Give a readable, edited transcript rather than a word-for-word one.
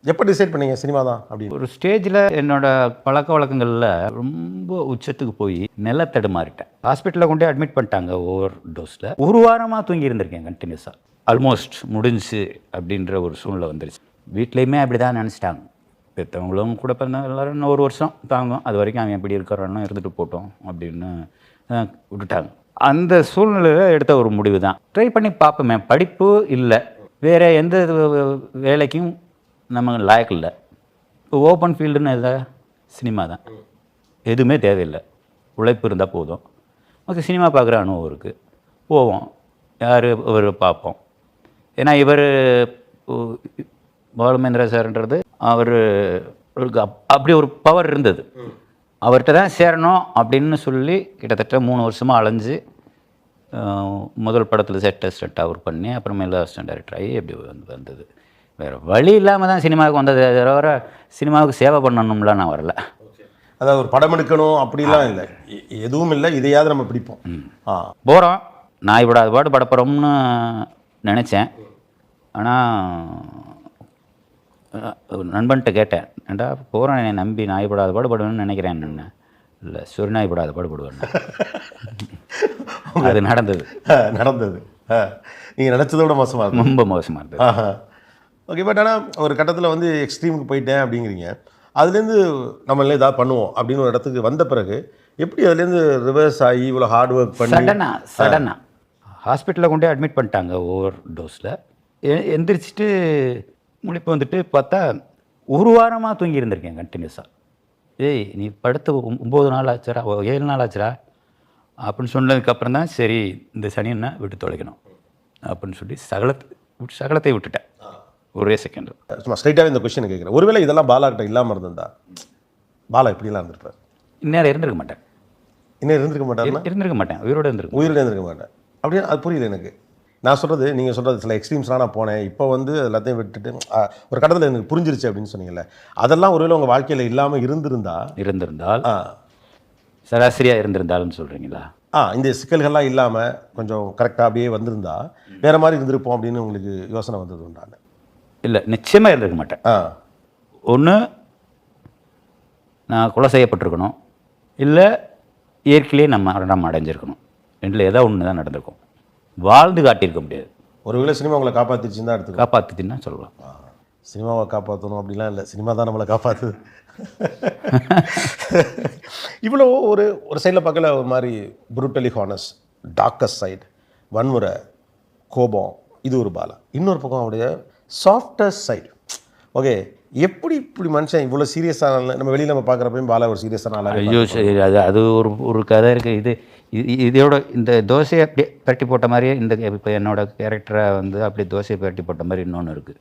எப்போ டிசைட் பண்ணீங்க சினிமா தான் அப்படின்னு? ஒரு ஸ்டேஜில் என்னோட பழக்கவழக்கங்களில் ரொம்ப உச்சத்துக்கு போய் நில தடுமாறிட்டேன். ஹாஸ்பிட்டலில் கொண்டு அட்மிட் பண்ணிட்டாங்க ஓவர் டோஸில். ஒரு வாரமாக தூங்கி இருந்திருக்கேன் கண்டினியூஸாக. ஆல்மோஸ்ட் முடிஞ்சு அப்படின்ற ஒரு சூழ்நிலை வந்துருச்சு. வீட்லேயுமே அப்படி தான் நினச்சிட்டாங்க. பெற்றவங்களும் கூட பிறந்தவங்க எல்லோரும் இன்னும் ஒரு வருஷம் தாங்கும், அது வரைக்கும் அவன் எப்படி இருக்கிறான்னு இருந்துட்டு போட்டோம் அப்படின்னு விட்டுட்டாங்க. அந்த சூழ்நிலையில் எடுத்த ஒரு முடிவு தான். ட்ரை பண்ணி பார்ப்போமே, படிப்பு இல்லை, வேறு எந்த வேலைக்கும் நம்ம லாயக்கு இல்லை. இப்போ ஓப்பன் ஃபீல்டுன்னு எதா சினிமா தான், எதுவுமே தேவையில்லை, உழைப்பு இருந்தால் போதும். ஓகே, சினிமா பார்க்குற அனுபவம் இருக்குது, போவோம், யார் இவர் பார்ப்போம். ஏன்னா இவர் பாலுமேந்திரா சார்ன்றது அவர் அப்படி ஒரு பவர் இருந்தது. அவர்கிட்ட தான் சேரணும் அப்படின்னு சொல்லி கிட்டத்தட்ட 3 வருஷமாக அலைஞ்சு முதல் படத்தில் செட் அசிஸ்டண்ட் அவர் பண்ணி அப்புறமேல அசிஸ்டன்ட் டைரக்டர் ஆகி எப்படி வந்தது. வேறு வழி இல்லாமல் தான் சினிமாவுக்கு வந்தது. தவிர சினிமாவுக்கு சேவை பண்ணணும்ல நான் வரல. அதாவது ஒரு படம் எடுக்கணும் அப்படிலாம் இல்லை, எதுவும் இல்லை, இதையாவது நம்ம பிடிப்போம். போகிறோம், நான் இப்படி அது பாடு படப்போகிறோம்னு நினச்சேன். ஆனால் நண்பன்கிட்ட கேட்டேன், ஏண்டா போகிறேன் என்னை நம்பி நாய்படாத பாடுபடுவேன்னு நினைக்கிறேன். என்ன இல்லை, சொறி நாய்படாத பாடுபடுவேன். அது நடந்தது. நீங்கள் நினச்சதை விட மோசமாக இருந்தது. ரொம்ப மோசமாக இருந்தது. ஓகே, பட் ஆனால் ஒரு கட்டத்தில் வந்து எக்ஸ்ட்ரீமுக்கு போயிட்டேன் அப்படிங்கிறீங்க. அதுலேருந்து நம்மளே ஏதாவது பண்ணுவோம் அப்படின்னு ஒரு இடத்துக்கு வந்த பிறகு எப்படி அதுலேருந்து ரிவர்ஸ் ஆகி இவ்வளோ ஹார்ட் ஒர்க் பண்ணி சடனாக ஹாஸ்பிட்டலில் கொண்டு அட்மிட் பண்ணிட்டாங்க ஓவர் டோஸில். எந்திரிச்சிட்டு முழிப்பு வந்துட்டு பார்த்தா ஒரு வாரமாக தூங்கி இருந்திருக்கேன் கண்டினியூஸாக. ஏய் நீ படுத்து 9 நாள் ஆச்சுரா, 7 நாள் ஆச்சுரா அப்படின்னு சொன்னதுக்கப்புறம் தான் சரி இந்த சனியனை விட்டு தொலைக்கணும் அப்படின்னு சொல்லி சகலத்தை விட்டுட்டேன் ஒரே செகண்ட். சும்மா ஸ்ட்ரைட்டாகவே இந்த கொஸ்டின் கேட்குறேன், ஒருவேளை இதெல்லாம் பாலாக்கிட்ட இல்லாமல் இருந்திருந்தா பாலா இப்படிலாம் இருந்திருப்பார்? இந்நேரம் இருந்திருக்க மாட்டேன். இருந்திருக்க மாட்டேன், உயிரோடு இருந்திருக்க மாட்டேன். அப்படியே அது புரியல எனக்கு. நான் சொல்கிறது, நீங்கள் சொல்கிறது சில எக்ஸ்ட்ரீம்ஸ்லாம் நான் போனேன், இப்போ வந்து எல்லாத்தையும் விட்டுட்டு ஒரு கட்டத்தில் எனக்கு புரிஞ்சிருச்சு அப்படின்னு சொன்னீங்கல்ல, அதெல்லாம் ஒருவேளை உங்கள் வாழ்க்கையில் இல்லாமல் இருந்திருந்தால் சராசரியாக இருந்திருந்தாலும் சொல்கிறீங்களா? இந்த சிக்கல்கள்லாம் இல்லாமல் கொஞ்சம் கரெக்டாக அப்படியே வந்திருந்தா வேறு மாதிரி இருந்திருப்போம் அப்படின்னு உங்களுக்கு யோசனை வந்தது உண்டான? இல்லை, நிச்சயமாக இருந்திருக்க மாட்டேன். ஒன்று நான் கொலை செய்யப்பட்டிருக்கணும், இல்லை இயற்கையிலே நம்ம அடைஞ்சிருக்கணும். ரெண்டில் ஏதோ ஒன்று தான் நடந்திருக்கும். வாழ்ந்து காட்டியிருக்க முடியாது. ஒருவேளை சினிமா உங்களை காப்பாற்றிச்சுன்னு தான் எடுத்து காப்பாற்றிச்சுன்னா சொல்லலாம். சினிமாவை காப்பாற்றணும் அப்படிலாம் இல்லை, சினிமா தான் நம்மளை காப்பாற்றுது. இவ்வளோ ஒரு சைடில் பார்க்கல ஒரு மாதிரி புரூட்டலி ஹானஸ்ட், டார்க்கஸ்ட் சைடு, வன்முறை, கோபம், இது ஒரு பாலா. இன்னொரு பக்கம் அவருடைய சாஃப்டஸ்ட் சைடு. ஓகே, எப்படி இப்படி மனுஷன் இவ்வளோ சீரியஸான, நம்ம வெளியில் நம்ம பார்க்குறப்பையும் பாலா ஒரு சீரியஸான ஆளாக. ஐயோ சரி, அது ஒரு கதை இருக்குது. இதோட இந்த தோசையை அப்படியே பரட்டி போட்ட மாதிரியே இந்த இப்போ என்னோடய கேரக்டரை வந்து அப்படியே தோசையை பரட்டி போட்ட மாதிரி இன்னொன்று இருக்குது.